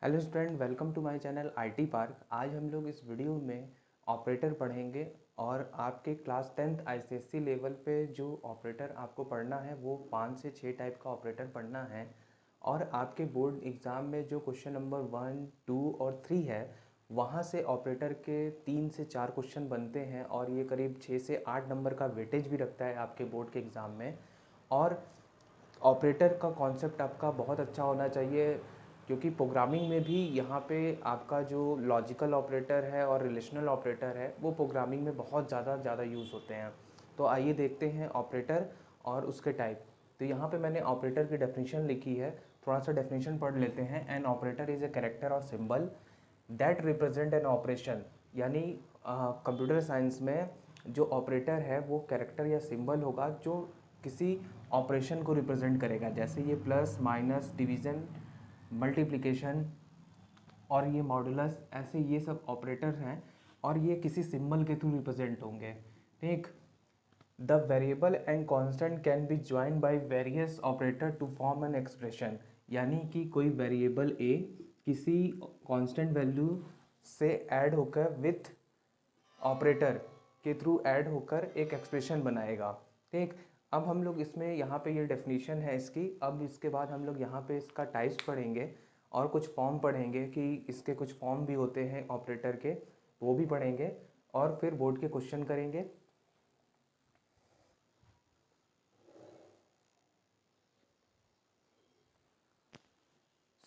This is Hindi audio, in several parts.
Hello student, welcome to my channel IT park. आज हम लोग इस वीडियो में ऑपरेटर पढ़ेंगे और आपके क्लास 10th आईसीएससी लेवल पे जो ऑपरेटर आपको पढ़ना है वो 5 से 6 टाइप का ऑपरेटर पढ़ना है। और आपके बोर्ड एग्ज़ाम में जो क्वेश्चन नंबर 1, 2 और 3 है वहाँ से ऑपरेटर के 3 से 4 क्वेश्चन बनते हैं और ये करीब 6 से 8 नंबर का वेटेज भी रखता है आपके बोर्ड के एग्ज़ाम में। और ऑपरेटर का कॉन्सेप्ट आपका बहुत अच्छा होना चाहिए, क्योंकि प्रोग्रामिंग में भी यहाँ पे आपका जो लॉजिकल ऑपरेटर है और रिलेशनल ऑपरेटर है वो प्रोग्रामिंग में बहुत ज़्यादा यूज़ होते हैं। तो आइए देखते हैं ऑपरेटर और उसके टाइप। तो यहाँ पे मैंने ऑपरेटर की डेफिनेशन लिखी है, थोड़ा सा डेफिनेशन पढ़ लेते हैं। An operator is a character or symbol that represent an operation. यानी कंप्यूटर साइंस में जो ऑपरेटर है वो कैरेक्टर या सिंबल होगा जो किसी ऑपरेशन को रिप्रेजेंट करेगा। जैसे ये प्लस, माइनस, डिवीज़न, मल्टीप्लिकेशन और ये मॉडुलस, ऐसे ये सब ऑपरेटर हैं और ये किसी सिंबल के थ्रू रिप्रेजेंट होंगे। ठीक। The variable and constant can be join by various operator to form an expression. यानी कि कोई वेरिएबल ए किसी कांस्टेंट वैल्यू से ऐड होकर विथ ऑपरेटर के थ्रू ऐड होकर एक एक्सप्रेशन बनाएगा। ठीक। अब हम लोग इसमें यहाँ पे ये डेफिनेशन है इसकी। अब इसके बाद हम लोग यहाँ पे इसका टाइप्स पढ़ेंगे और कुछ फॉर्म पढ़ेंगे कि इसके कुछ फॉर्म भी होते हैं ऑपरेटर के, वो भी पढ़ेंगे और फिर बोर्ड के क्वेश्चन करेंगे।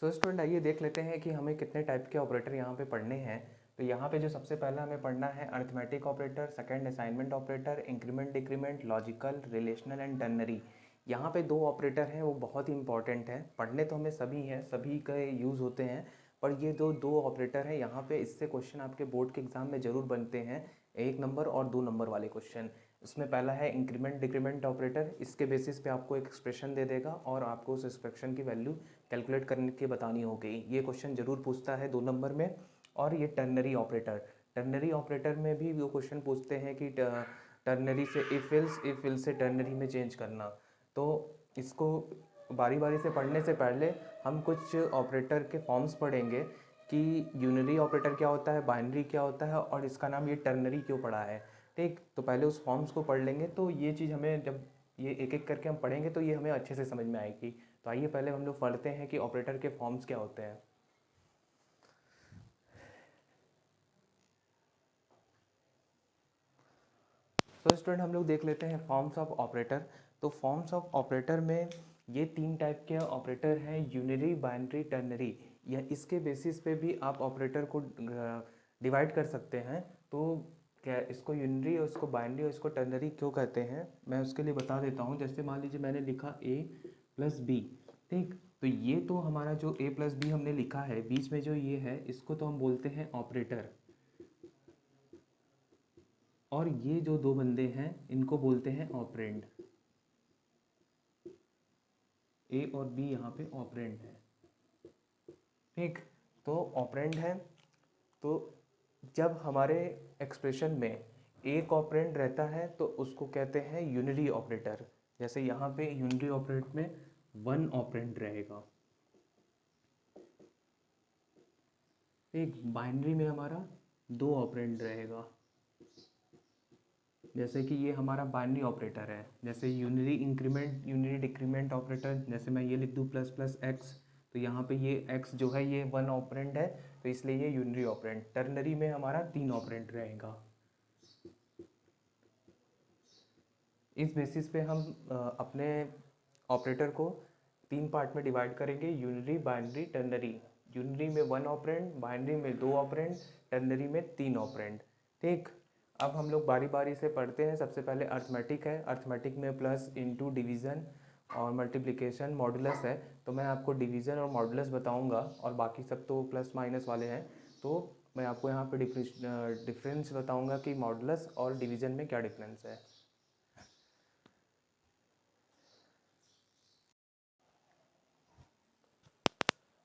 सो स्टूडेंट, आइए देख लेते हैं कि हमें कितने टाइप के ऑपरेटर यहाँ पे पढ़ने हैं। तो यहाँ पे जो सबसे पहला हमें पढ़ना है arithmetic operator, second assignment operator, increment decrement, logical, relational and ternary. यहाँ पे दो ऑपरेटर हैं वो बहुत ही इंपॉर्टेंट हैं, पढ़ने तो हमें सभी हैं, सभी का यूज़ होते हैं, पर ये दो दो ऑपरेटर हैं यहाँ पे। इससे क्वेश्चन आपके बोर्ड के एग्जाम में ज़रूर बनते हैं, 1 नंबर और 2 नंबर वाले क्वेश्चन। इसमें पहला है इंक्रीमेंट डिक्रीमेंट ऑपरेटर। इसके बेसिस पे आपको एक एक्सप्रेशन दे देगा और आपको उस एक्सप्रेशन की वैल्यू कैलकुलेट करने की बतानी होगी। ये क्वेश्चन ज़रूर पूछता है 2 नंबर में। और ये टर्नरी ऑपरेटर, टर्नरी ऑपरेटर में भी वो क्वेश्चन पूछते हैं कि टर्नरी से इफ इल से टर्नरी में चेंज करना। तो इसको बारी बारी से पढ़ने से पहले हम कुछ ऑपरेटर के फॉर्म्स पढ़ेंगे कि यूनरी ऑपरेटर क्या होता है, बाइनरी क्या होता है और इसका नाम ये टर्नरी क्यों पड़ा है। ठीक। तो पहले उस फॉर्म्स को पढ़ लेंगे तो ये चीज़ हमें, जब ये एक एक करके हम पढ़ेंगे तो ये हमें अच्छे से समझ में आएगी। तो आइए पहले हम लोग पढ़ते हैं कि ऑपरेटर के फॉर्म्स क्या होते हैं। तो स्टूडेंट, हम लोग देख लेते हैं फॉर्म्स ऑफ ऑपरेटर। तो फॉर्म्स ऑफ ऑपरेटर में ये 3 टाइप के ऑपरेटर हैं, यूनरी, बाइनरी, टर्नरी। या इसके बेसिस पे भी आप ऑपरेटर को डिवाइड कर सकते हैं। तो क्या इसको यूनरी और इसको बाइनरी और इसको टर्नरी क्यों कहते हैं, मैं उसके लिए बता देता हूँ। जैसे मान लीजिए मैंने लिखा a प्लस बी। ठीक। तो ये तो हमारा जो a प्लस बी हमने लिखा है, बीच में जो ये है इसको तो हम बोलते हैं ऑपरेटर। और ये जो दो बंदे हैं इनको बोलते हैं ऑपरेंड। ए और बी यहाँ पे ऑपरेंड है। ठीक। तो ऑपरेंड है। तो जब हमारे एक्सप्रेशन में एक ऑपरेंड रहता है तो उसको कहते हैं यूनरी ऑपरेटर। जैसे यहाँ पे यूनरी ऑपरेटर में 1 ऑपरेंड रहेगा। एक बाइनरी में हमारा 2 ऑपरेंड रहेगा। जैसे कि ये हमारा बाइनरी ऑपरेटर है, जैसे unary increment, unary decrement operator. जैसे मैं ये लिख दूँ प्लस प्लस एक्स, तो यहाँ पे ये एक्स जो है ये 1 ऑपरेंड है, तो इसलिए ये यूनरी ऑपरेंड। टर्नरी में हमारा 3 ऑपरेंड रहेगा। इस बेसिस पे हम अपने ऑपरेटर को 3 पार्ट में डिवाइड करेंगे, यूनरी, बाइनरी, टर्नरी। यूनरी में 1 ऑपरेंड, बाइनरी में 2 ऑपरेंड, टर्नरी में 3 ऑपरेंड। ठीक। अब हम लोग बारी बारी से पढ़ते हैं। सबसे पहले अर्थमेटिक है। अर्थमेटिक में प्लस, इंटू, डिवीज़न और मल्टीप्लिकेशन, मॉडुलस है। तो मैं आपको डिवीज़न और मॉडुलस बताऊंगा और बाकी सब तो प्लस माइनस वाले हैं। तो मैं आपको यहाँ पे डिफरेंस बताऊंगा कि मॉडुलस और डिवीज़न में क्या डिफरेंस है।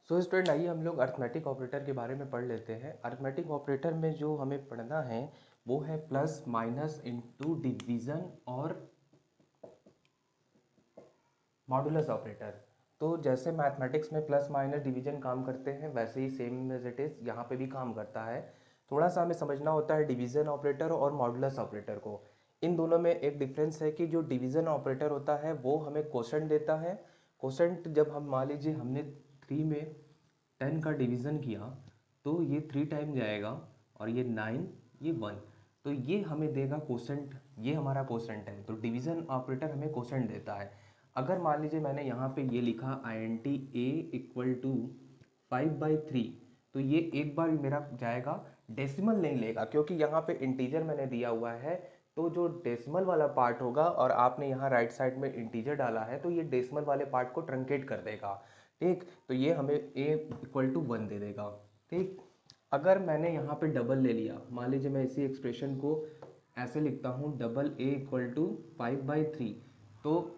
सो स्टूडेंट, आइए हम लोग अर्थमेटिक ऑपरेटर के बारे में पढ़ लेते हैं। अर्थमेटिक ऑपरेटर में जो हमें पढ़ना है वो है प्लस, माइनस, इंटू, डिवीज़न और मॉडुलस ऑपरेटर। तो जैसे मैथमेटिक्स में प्लस माइनस डिवीजन काम करते हैं, वैसे ही सेम एज इट इज़ यहाँ पे भी काम करता है। थोड़ा सा हमें समझना होता है डिवीज़न ऑपरेटर और मॉडुलस ऑपरेटर को। इन दोनों में एक डिफरेंस है कि जो डिवीज़न ऑपरेटर होता है वो हमें कोशेंट देता है। कोशेंट जब हम मान लीजिए हमने 3 में 10 का डिवीज़न किया तो ये 3 टाइम जाएगा और ये 9, ये 1, तो ये हमें देगा कोसेंट, ये हमारा कोसेंट है। तो डिवीज़न ऑपरेटर हमें कोसेंट देता है। अगर मान लीजिए मैंने यहाँ पे ये लिखा INT A इक्वल टू 5/3, तो ये एक बार मेरा जाएगा, डेसिमल नहीं लेगा क्योंकि यहाँ पे इंटीजर मैंने दिया हुआ है। तो जो डेसिमल वाला पार्ट होगा और आपने यहाँ राइट साइड में इंटीजर डाला है तो ये डेसिमल वाले पार्ट को ट्रंकेट कर देगा। ठीक, तो ये हमें A इक्वल टू 1 दे देगा। ठीक, अगर मैंने यहाँ पे डबल ले लिया, मान लीजिए मैं इसी एक्सप्रेशन को ऐसे लिखता हूँ, डबल A इक्वल टू 5/3, तो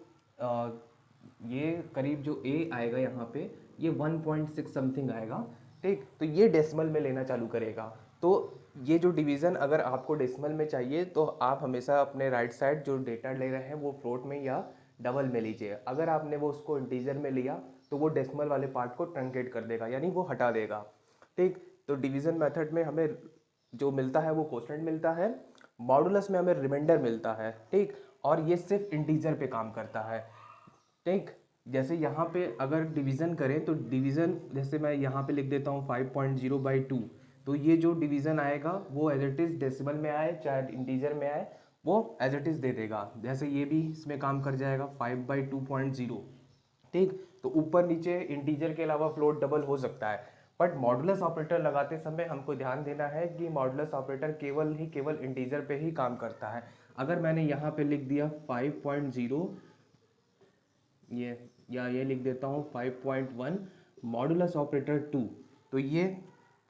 ये करीब जो A आएगा यहाँ पे ये 1.6 समथिंग आएगा। ठीक, तो ये डेसिमल में लेना चालू करेगा। तो ये जो डिवीज़न अगर आपको डेसिमल में चाहिए तो आप हमेशा अपने राइट साइड जो डेटा ले रहे हैं वो फ्लोट में या डबल में लीजिए। अगर आपने वो उसको इंटीजर में लिया तो वो डेसिमल वाले पार्ट को ट्रंकेट कर देगा, यानी वो हटा देगा। ठीक, तो डिवीज़न मेथड में हमें जो मिलता है वो कोशेंट मिलता है, मॉडुलस में हमें रिमाइंडर मिलता है। ठीक, और ये सिर्फ इंटीजर पे काम करता है। ठीक, जैसे यहाँ पे अगर डिवीज़न करें तो डिवीज़न जैसे मैं यहाँ पे लिख देता हूँ 5.0/2, तो ये जो डिवीज़न आएगा वो एज इट इज़ डेसिमल में आए चाहे इंटीजर में आए वो एज इट इज़ दे देगा। जैसे ये भी इसमें काम कर जाएगा 5/2.0। ठीक, तो ऊपर नीचे इंटीजर के अलावा फ्लोट डबल हो सकता है, बट मॉडुलस ऑपरेटर लगाते समय हमको ध्यान देना है कि मॉडुलस ऑपरेटर केवल इंटीजर पे ही काम करता है। अगर मैंने यहाँ पे लिख दिया 5.0, ये लिख देता हूँ 5.1 मॉडुलस ऑपरेटर 2, तो ये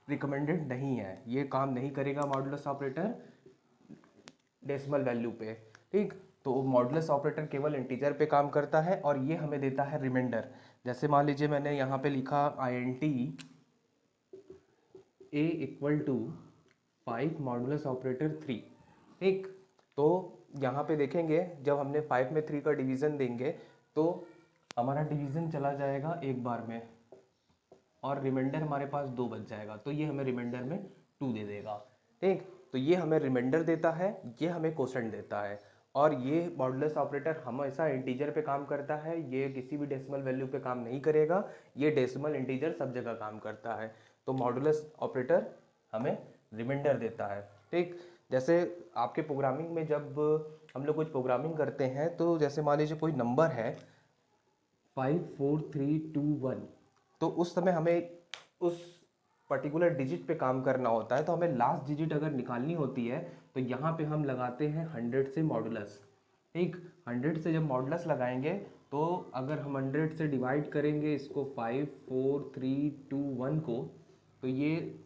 रिकमेंडेड नहीं है, ये काम नहीं करेगा मॉडुलस ऑपरेटर डेसिमल वैल्यू पे। ठीक, तो मॉडुलस ऑपरेटर केवल इंटीजर पे काम करता है और ये हमें देता है रिमाइंडर। जैसे मान लीजिए मैंने यहाँ पे लिखा INT A equal to 5 modulus operator 3। ठीक, तो यहाँ पे देखेंगे जब हमने 5 में 3 का डिवीज़न देंगे तो हमारा डिवीज़न चला जाएगा एक बार में और रिमाइंडर हमारे पास 2 बच जाएगा, तो ये हमें रिमाइंडर में 2 दे देगा। ठीक, तो ये हमें रिमाइंडर देता है, ये हमें कोशेंट देता है। और ये मॉडुलस ऑपरेटर हमेशा इंटीजर पे काम करता है, ये किसी भी डेसिमल वैल्यू पे काम नहीं करेगा, ये डेसिमल इंटीजर सब जगह काम करता है। तो मॉडुलस ऑपरेटर हमें रिमाइंडर देता है। ठीक, जैसे आपके प्रोग्रामिंग में जब हम लोग कुछ प्रोग्रामिंग करते हैं तो जैसे मान लीजिए कोई नंबर है 54321, तो उस समय हमें उस पर्टिकुलर डिजिट पे काम करना होता है, तो हमें लास्ट डिजिट अगर निकालनी होती है तो यहाँ पे हम लगाते हैं 100 से मॉडुलस। ठीक, 100 से जब मॉडुलस लगाएंगे तो अगर हम 100 से डिवाइड करेंगे इसको 54321 को, तो ये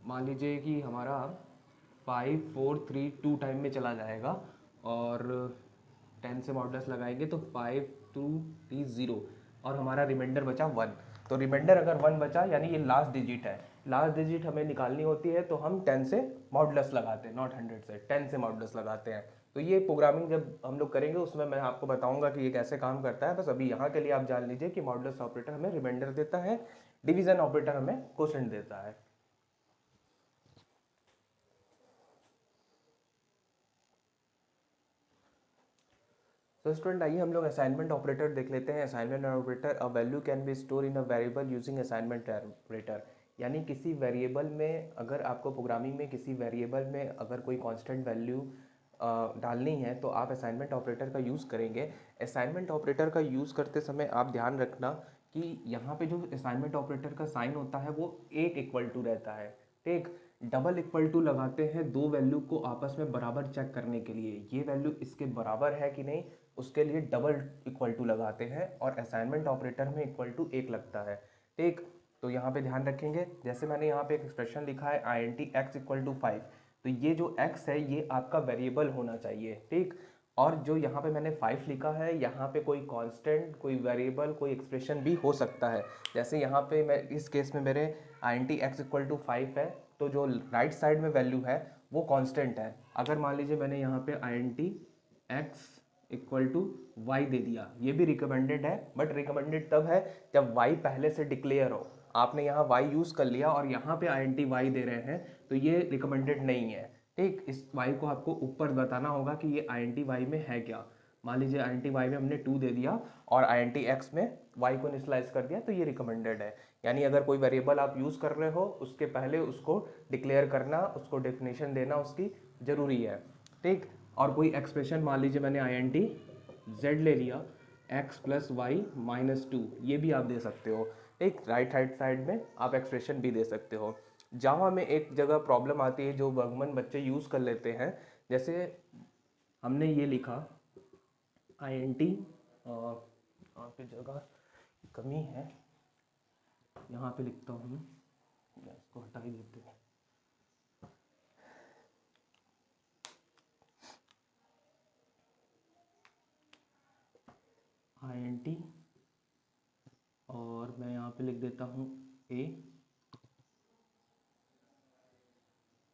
मान लीजिए कि हमारा 5432 टाइम में चला जाएगा और 10 से मॉडुलस लगाएंगे तो 5230 और हमारा रिमाइंडर बचा 1। तो रिमाइंडर अगर 1 बचा यानी ये लास्ट डिजिट है, लास्ट डिजिट हमें निकालनी होती है तो हम 10 से मॉडुलस लगाते हैं, नॉट 100 से, 10 से मॉडुलस लगाते हैं। तो ये प्रोग्रामिंग जब हम लोग करेंगे उसमें मैं आपको बताऊंगा कि ये कैसे काम करता है। बस अभी यहाँ के लिए आप जान लीजिए कि मॉडुलस ऑपरेटर हमें रिमाइंडर देता है, डिवीजन ऑपरेटर हमें कोशेंट देता है। तो स्टूडेंट आइए हम लोग असाइनमेंट ऑपरेटर देख लेते हैं। Assignment operator, a value can be store in a variable using assignment operator, यानी किसी वेरिएबल में अगर आपको प्रोग्रामिंग में किसी वेरिएबल में अगर कोई कांस्टेंट वैल्यू डालनी है तो आप असाइनमेंट ऑपरेटर का यूज़ करेंगे। असाइनमेंट ऑपरेटर का यूज़ करते समय आप ध्यान रखना कि यहाँ पे जो असाइनमेंट ऑपरेटर का साइन होता है वो एक इक्वल टू रहता है। ठीक, डबल इक्वल टू लगाते हैं दो वैल्यू को आपस में बराबर चेक करने के लिए, ये वैल्यू इसके बराबर है कि नहीं, उसके लिए डबल इक्वल टू लगाते हैं और असाइनमेंट ऑपरेटर में इक्वल टू 1 लगता है। ठीक, तो यहाँ पे ध्यान रखेंगे। जैसे मैंने यहाँ पे एक एक्सप्रेशन लिखा है INT x इक्वल टू 5, तो ये जो x है ये आपका वेरिएबल होना चाहिए। ठीक, और जो यहाँ पे मैंने 5 लिखा है यहाँ पे कोई कांस्टेंट, कोई वेरिएबल, कोई एक्सप्रेशन भी हो सकता है। जैसे यहाँ पे मैं इस केस में मेरे INT x इक्वल टू 5 है, तो जो राइट साइड में वैल्यू है वो कांस्टेंट है। अगर मान लीजिए मैंने यहाँ पे INT x equal to y दे दिया, ये भी रिकमेंडेड है, बट रिकमेंडेड तब है जब वाई पहले से डिक्लेयर हो। आपने यहाँ वाई यूज़ कर लिया और यहाँ पे आईएनटी वाई दे रहे हैं, तो ये रिकमेंडेड नहीं है। ठीक, इस वाई को आपको ऊपर बताना होगा कि ये आईएनटी वाई में है क्या। मान लीजिए आईएनटी वाई में हमने 2 दे दिया और आईएनटी एक्स में वाई को इनिशियलाइज कर दिया, तो ये रिकमेंडेड है। यानी अगर कोई वेरिएबल आप यूज़ कर रहे हो उसके पहले उसको डिक्लेयर करना, उसको डेफिनेशन देना उसकी ज़रूरी है। ठीक, और कोई एक्सप्रेशन मान लीजिए मैंने आईएनटी जेड ले लिया, एक्स प्लस वाई माइनस 2, ये भी आप दे सकते हो। एक राइट हैंड साइड में आप एक्सप्रेशन भी दे सकते हो। जावा में एक जगह प्रॉब्लम आती है जो बर्गमन बच्चे यूज़ कर लेते हैं, जैसे हमने ये लिखा आईएनटी, यहाँ पे जगह कमी है, यहाँ पे लिखता हूँ, इसको हटा ही देते हैं। आईएनटी और मैं यहाँ पे लिख देता हूँ ए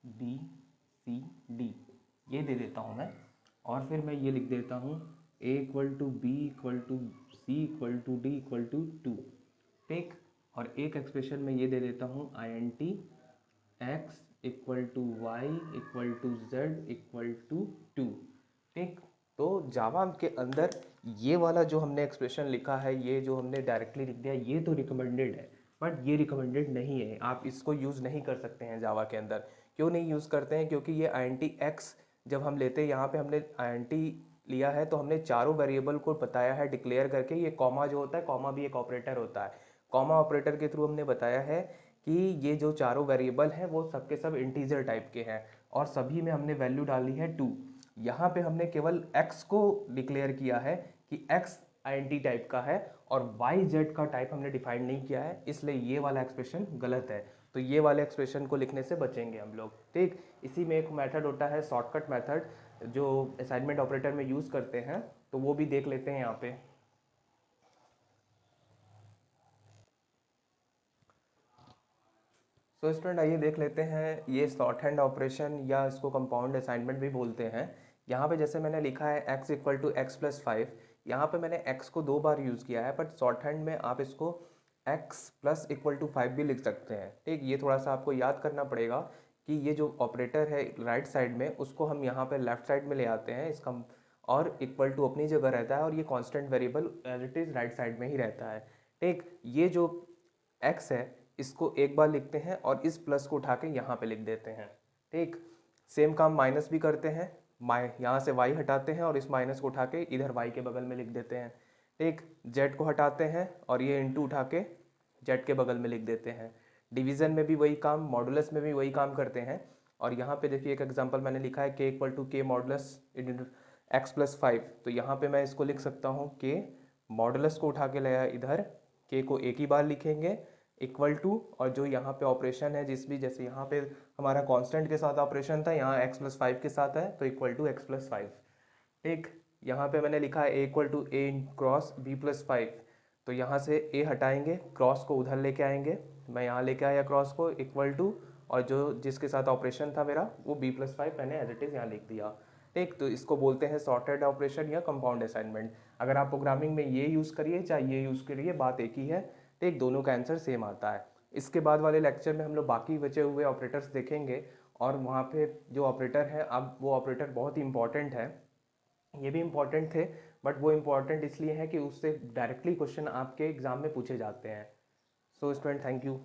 बी सी डी, ये दे देता हूँ मैं। और फिर मैं ये लिख देता हूँ A equal to B equal to C equal to D equal to 2। ठीक, और एक एक्सप्रेशन में ये दे देता हूँ INT x equal to y equal to z equal to 2। ठीक, तो जावा के अंदर ये वाला जो हमने एक्सप्रेशन लिखा है, ये जो हमने डायरेक्टली लिख दिया, ये तो रिकमेंडेड है, बट ये रिकमेंडेड नहीं है, आप इसको यूज़ नहीं कर सकते हैं जावा के अंदर। क्यों नहीं यूज़ करते हैं? क्योंकि ये आईएनटी एक्स जब हम लेते हैं, यहाँ पे हमने आईएनटी लिया है तो हमने चारों वेरिएबल को बताया है डिक्लेयर करके। ये कॉमा जो होता है, कॉमा भी एक ऑपरेटर होता है, कॉमा ऑपरेटर के थ्रू हमने बताया है कि ये जो चारों वेरिएबल हैं वो सबके सब इंटीजर टाइप के हैं और सभी में हमने वैल्यू डाली है 2। यहाँ पे हमने केवल x को डिक्लेयर किया है कि x आईएनटी टाइप का है और y z का टाइप हमने डिफाइन नहीं किया है, इसलिए ये वाला एक्सप्रेशन गलत है। तो ये वाले एक्सप्रेशन को लिखने से बचेंगे हम लोग। ठीक, इसी में एक मेथड होता है शॉर्टकट मेथड जो असाइनमेंट ऑपरेटर में यूज़ करते हैं, तो वो भी देख लेते हैं यहाँ पे। तो स्टूडेंट आइए देख लेते हैं ये शॉर्ट हैंड ऑपरेशन या इसको कंपाउंड असाइनमेंट भी बोलते हैं। यहाँ पे जैसे मैंने लिखा है x equal to x plus 5, यहाँ पर मैंने x को 2 बार यूज़ किया है, बट शॉर्ट हैंड में आप इसको x प्लस इक्वल टू 5 भी लिख सकते हैं। ठीक, ये थोड़ा सा आपको याद करना पड़ेगा कि ये जो ऑपरेटर है राइट साइड में, उसको हम यहाँ पर लेफ्ट साइड में ले आते हैं इसका, और इक्वल टू अपनी जगह रहता है और ये constant variable as it is right side में ही रहता है। ठीक, ये जो x है इसको एक बार लिखते हैं और इस प्लस को उठा के यहाँ पे लिख देते हैं। ठीक, सेम काम माइनस भी करते हैं, यहाँ से y हटाते हैं और इस माइनस को उठा के इधर y के बगल में लिख देते हैं। ठीक, z को हटाते हैं और ये इंटू उठा के z के बगल में लिख देते हैं। डिवीज़न में भी वही काम, मॉडुलस में भी वही काम करते हैं। और यहाँ पे देखिए एक एग्जांपल मैंने लिखा है k इक्वल टू के मॉडुलस एक्स प्लस 5, तो यहाँ पे मैं इसको लिख सकता हूँ k मॉडुलस को उठा के लाया इधर, k को एक ही बार लिखेंगे इक्वल टू, और जो यहाँ पे ऑपरेशन है जिस भी, जैसे यहाँ पे हमारा कांस्टेंट के साथ ऑपरेशन था, यहाँ x प्लस 5 के साथ है तो इक्वल टू एक्स प्लस 5। ठीक, यहाँ पे मैंने लिखा है a equal to a cross b plus 5, तो यहाँ से a हटाएंगे, क्रॉस को उधर लेके आएंगे, मैं यहाँ लेके आया क्रॉस को इक्वल टू, और जो जिसके साथ ऑपरेशन था मेरा वो b प्लस 5 मैंने एज इट इज़ यहाँ लिख दिया। ठीक, तो इसको बोलते हैं सॉर्टेड ऑपरेशन या कंपाउंड असाइनमेंट। अगर आप प्रोग्रामिंग में ये यूज़ करिए चाहे ये यूज़ करिए, बात एक ही है। ठीक, दोनों का आंसर सेम आता है। इसके बाद वाले लेक्चर में हम लोग बाकी बचे हुए ऑपरेटर्स देखेंगे, और वहाँ पे जो ऑपरेटर है, अब वो ऑपरेटर बहुत ही इंपॉर्टेंट है, ये भी इम्पॉर्टेंट थे, बट वो इम्पॉर्टेंट इसलिए है कि उससे डायरेक्टली क्वेश्चन आपके एग्ज़ाम में पूछे जाते हैं। So student, thank you.